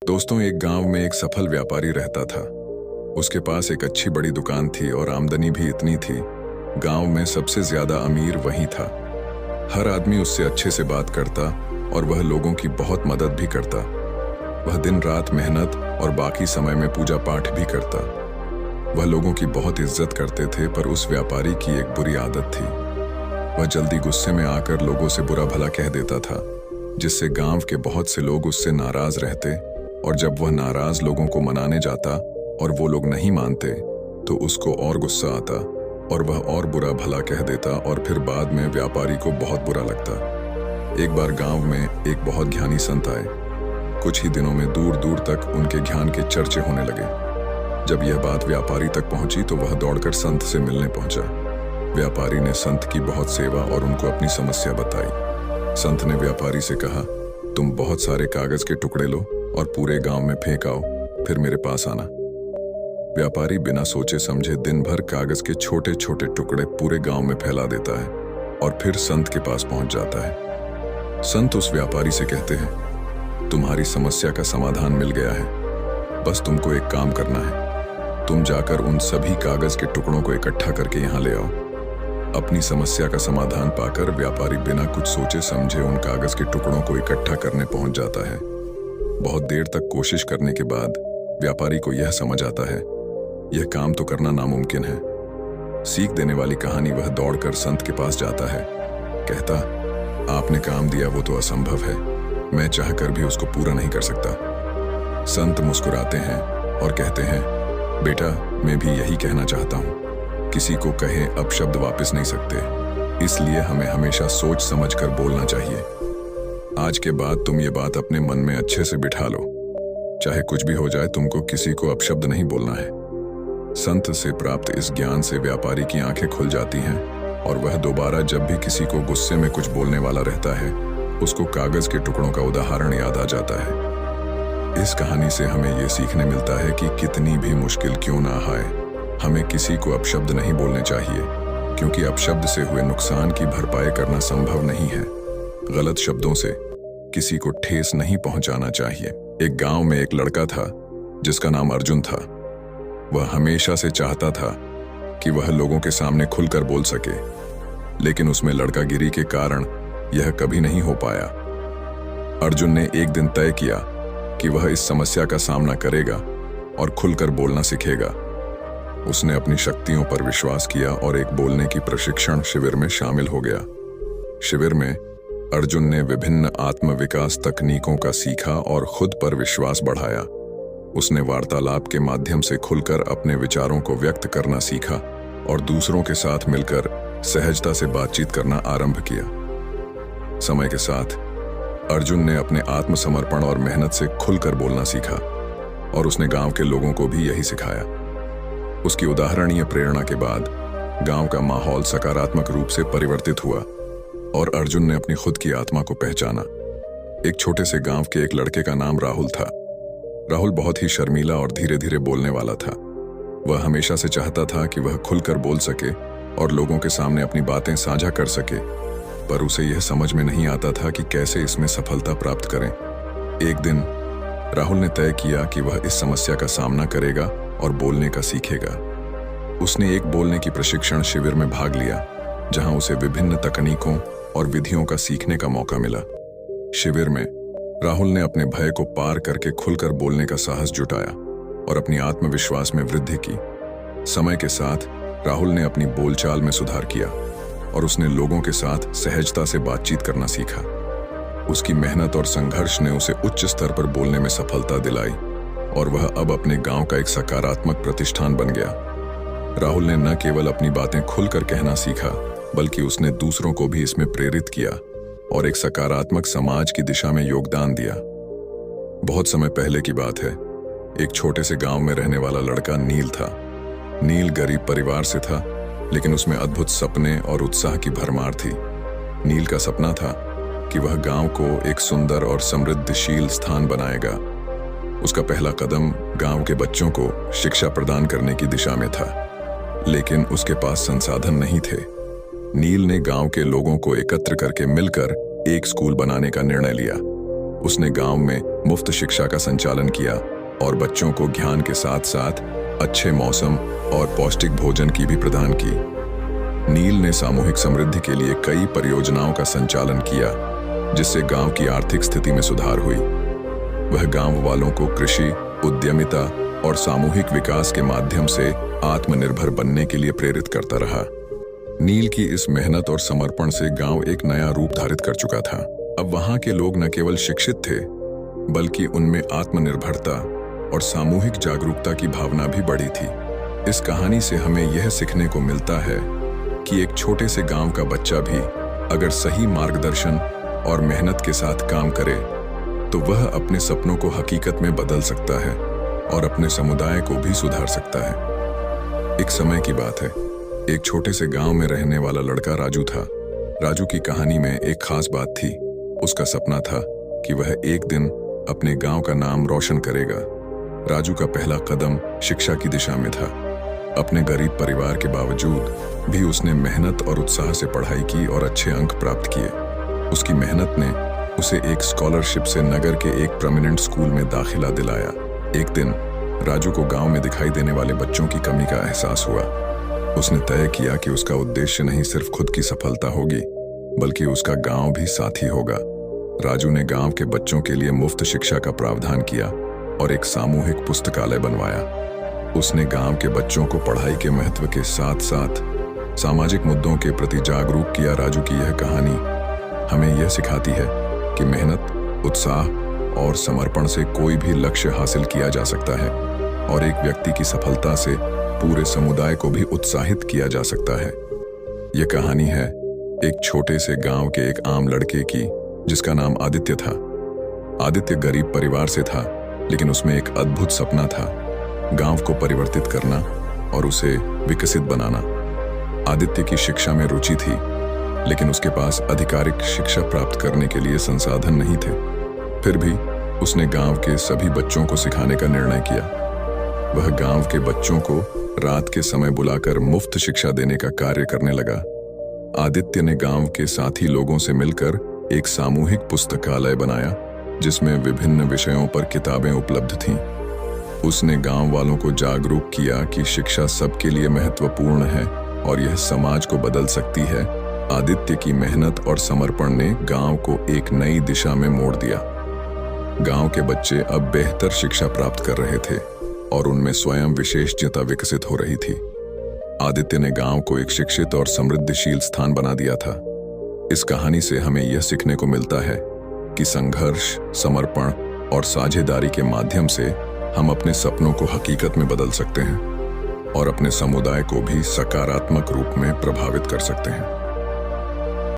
दोस्तों, एक गांव में एक सफल व्यापारी रहता था। उसके पास एक अच्छी बड़ी दुकान थी और आमदनी भी इतनी थी। गांव में सबसे ज्यादा अमीर वही था। हर आदमी उससे अच्छे से बात करता और वह लोगों की बहुत मदद भी करता। वह दिन रात मेहनत और बाकी समय में पूजा पाठ भी करता। वह लोगों की बहुत इज्जत करते थे, पर उस व्यापारी की एक बुरी आदत थी। वह जल्दी गुस्से में आकर लोगों से बुरा भला कह देता था, जिससे गांव के बहुत से लोग उससे नाराज रहते। और जब वह नाराज लोगों को मनाने जाता और वो लोग नहीं मानते, तो उसको और गुस्सा आता और वह और बुरा भला कह देता और फिर बाद में व्यापारी को बहुत बुरा लगता। एक बार गांव में एक बहुत ज्ञानी संत आए। कुछ ही दिनों में दूर दूर तक उनके ज्ञान के चर्चे होने लगे। जब यह बात व्यापारी तक पहुंची तो वह दौड़कर संत से मिलने पहुंचा। व्यापारी ने संत की बहुत सेवा और उनको अपनी समस्या बताई। संत ने व्यापारी से कहा, तुम बहुत सारे कागज के टुकड़े लो और पूरे गांव में फेंक आओ, फिर मेरे पास आना। व्यापारी बिना सोचे समझे दिन भर कागज के छोटे छोटे टुकड़े पूरे गांव में फैला देता है और फिर संत के पास पहुंच जाता है। संत उस व्यापारी से कहते हैं, तुम्हारी समस्या का समाधान मिल गया है, बस तुमको एक काम करना है। तुम जाकर उन सभी कागज के टुकड़ों को इकट्ठा करके यहाँ ले आओ। अपनी समस्या का समाधान पाकर व्यापारी बिना कुछ सोचे समझे उन कागज के टुकड़ों को इकट्ठा करने पहुंच जाता है। बहुत देर तक कोशिश करने के बाद व्यापारी को यह समझ आता है, यह काम तो करना नामुमकिन है। सीख देने वाली कहानी, वह दौड़कर संत के पास जाता है। कहता, आपने काम दिया वो तो असंभव है, मैं चाहकर भी उसको पूरा नहीं कर सकता। संत मुस्कुराते हैं और कहते हैं, बेटा, मैं भी यही कहना चाहता हूँ। किसी को कहे अपशब्द वापस नहीं सकते, इसलिए हमें हमेशा सोच समझकर बोलना चाहिए। आज के बाद तुम ये बात अपने मन में अच्छे से बिठा लो, चाहे कुछ भी हो जाए, तुमको किसी को अपशब्द नहीं बोलना है। संत से प्राप्त इस ज्ञान से व्यापारी की आंखें खुल जाती हैं और वह दोबारा जब भी किसी को गुस्से में कुछ बोलने वाला रहता है, उसको कागज के टुकड़ों का उदाहरण याद आ जाता है। इस कहानी से हमें यह सीखने मिलता है कि कितनी भी मुश्किल क्यों ना आए, हमें किसी को अपशब्द नहीं बोलने चाहिए, क्योंकि अपशब्द से हुए नुकसान की भरपाई करना संभव नहीं है। गलत शब्दों से किसी को ठेस नहीं पहुंचाना चाहिए। एक गांव में एक लड़का था जिसका नाम अर्जुन था। वह हमेशा से चाहता था कि वह लोगों के सामने खुलकर बोल सके, लेकिन उसमें लड़कागिरी के कारण यह कभी नहीं हो पाया। अर्जुन ने एक दिन तय किया कि वह इस समस्या का सामना करेगा और खुलकर बोलना सीखेगा। उसने अपनी शक्तियों पर विश्वास किया और एक बोलने की प्रशिक्षण शिविर में शामिल हो गया। शिविर में अर्जुन ने विभिन्न आत्मविकास तकनीकों का सीखा और खुद पर विश्वास बढ़ाया। उसने वार्तालाप के माध्यम से खुलकर अपने विचारों को व्यक्त करना सीखा और दूसरों के साथ मिलकर सहजता से बातचीत करना आरंभ किया। समय के साथ अर्जुन ने अपने आत्मसमर्पण और मेहनत से खुलकर बोलना सीखा और उसने गांव के लोगों को भी यही सिखाया। उसकी उदाहरणीय प्रेरणा के बाद गांव का माहौल सकारात्मक रूप से परिवर्तित हुआ और अर्जुन ने अपनी खुद की आत्मा को पहचाना। एक छोटे से गांव के एक लड़के का नाम राहुल था। राहुल बहुत ही शर्मीला और धीरे धीरे बोलने वाला था। वह हमेशा से चाहता था कि वह खुलकर बोल सके और लोगों के सामने अपनी बातें साझा कर सके, पर उसे यह समझ में नहीं आता था कि कैसे इसमें सफलता प्राप्त करें। एक दिन राहुल ने तय किया कि वह इस समस्या का सामना करेगा और बोलने का सीखेगा। उसने एक बोलने की प्रशिक्षण शिविर में भाग लिया, जहां उसे विभिन्न तकनीकों और विधियों का सीखने का मौका मिला। शिविर में राहुल ने अपने भय को पार करके खुलकर बोलने का साहस जुटाया और अपनी आत्मविश्वास में वृद्धि की। समय के साथ राहुल ने अपनी बोलचाल में सुधार किया और उसने लोगों के साथ सहजता से बातचीत करना सीखा। उसकी मेहनत और संघर्ष ने उसे उच्च स्तर पर बोलने में सफलता दिलाई और वह अब अपने गांव का एक सकारात्मक प्रतिष्ठान बन गया। राहुल ने न केवल अपनी बातें खुलकर कहना सीखा, बल्कि उसने दूसरों को भी इसमें प्रेरित किया और एक सकारात्मक समाज की दिशा में योगदान दिया। बहुत समय पहले की बात है। एक छोटे से गांव में रहने वाला लड़का नील था। नील गरीब परिवार से था, लेकिन उसमें अद्भुत सपने और उत्साह की भरमार थी। नील का सपना था कि वह गांव को एक सुंदर और समृद्धशील स्थान बनाएगा। उसका पहला कदम गांव के बच्चों को शिक्षा प्रदान करने की दिशा में था, लेकिन उसके पास संसाधन नहीं थे। नील ने गांव के लोगों को एकत्र करके मिलकर एक स्कूल बनाने का निर्णय लिया। उसने गांव में मुफ्त शिक्षा का संचालन किया और बच्चों को ज्ञान के साथ साथ अच्छे मौसम और पौष्टिक भोजन की भी प्रदान की। नील ने सामूहिक समृद्धि के लिए कई परियोजनाओं का संचालन किया, जिससे गांव की आर्थिक स्थिति में सुधार हुई। वह गांव वालों को कृषि, उद्यमिता और सामूहिक विकास के माध्यम से आत्मनिर्भर बनने के लिए प्रेरित करता रहा। नील की इस मेहनत और समर्पण से गांव एक नया रूप धारित कर चुका था। अब वहां के लोग न केवल शिक्षित थे, बल्कि उनमें आत्मनिर्भरता और सामूहिक जागरूकता की भावना भी बढ़ी थी। इस कहानी से हमें यह सीखने को मिलता है कि एक छोटे से गांव का बच्चा भी अगर सही मार्गदर्शन और मेहनत के साथ काम करे तो वह अपने सपनों को हकीकत में बदल सकता है और अपने समुदाय को भी सुधार सकता है। एक समय की बात है, एक छोटे से गांव में रहने वाला लड़का राजू था। राजू की कहानी में एक खास बात थी। उसका सपना था कि वह एक दिन अपने गांव का नाम रोशन करेगा। राजू का पहला कदम शिक्षा की दिशा में था। अपने गरीब परिवार के बावजूद भी उसने मेहनत और उत्साह से पढ़ाई की और अच्छे अंक प्राप्त किए। उसकी मेहनत ने उसे एक स्कॉलरशिप से नगर के एक प्रोमिनेंट स्कूल में दाखिला दिलाया। एक दिन राजू को गांव में दिखाई देने वाले बच्चों की कमी का एहसास हुआ। उसने तय किया कि उसका उद्देश्य नहीं सिर्फ खुद की सफलता होगी, बल्कि उसका गांव भी साथी होगा। राजू ने गांव के बच्चों के लिए मुफ्त शिक्षा का प्रावधान किया और एक सामूहिक पुस्तकालय बनवाया। उसने गांव के बच्चों को पढ़ाई के महत्व के साथ साथ सामाजिक मुद्दों के प्रति जागरूक किया। राजू की यह कहानी हमें यह सिखाती है कि मेहनत, उत्साह और समर्पण से कोई भी लक्ष्य हासिल किया जा सकता है और एक व्यक्ति की सफलता से पूरे समुदाय को भी उत्साहित किया जा सकता है। यह कहानी है एक छोटे से गांव के एक आम लड़के की, जिसका नाम आदित्य था। आदित्य गरीब परिवार से था, लेकिन उसमें एक अद्भुत सपना था, गांव को परिवर्तित करना और उसे विकसित बनाना। आदित्य की शिक्षा में रुचि थी, लेकिन उसके पास आधिकारिक शिक्षा प्राप्त करने के लिए संसाधन नहीं थे। फिर भी उसने गांव के सभी बच्चों को सिखाने का निर्णय किया। वह गांव के बच्चों को रात के समय बुलाकर मुफ्त शिक्षा देने का कार्य करने लगा। आदित्य ने गांव के साथी लोगों से मिलकर एक सामूहिक पुस्तकालय बनाया, जिसमें विभिन्न विषयों पर किताबें उपलब्ध थीं। उसने गांव वालों को जागरूक किया कि शिक्षा सबके लिए महत्वपूर्ण है और यह समाज को बदल सकती है। आदित्य की मेहनत और समर्पण ने गांव को एक नई दिशा में मोड़ दिया। गांव के बच्चे अब बेहतर शिक्षा प्राप्त कर रहे थे और उनमें स्वयं विशेषज्ञता विकसित हो रही थी। आदित्य ने गांव को एक शिक्षित और समृद्धिशील स्थान बना दिया था। इस कहानी से हमें यह सीखने को मिलता है कि संघर्ष, समर्पण और साझेदारी के माध्यम से हम अपने सपनों को हकीकत में बदल सकते हैं और अपने समुदाय को भी सकारात्मक रूप में प्रभावित कर सकते हैं।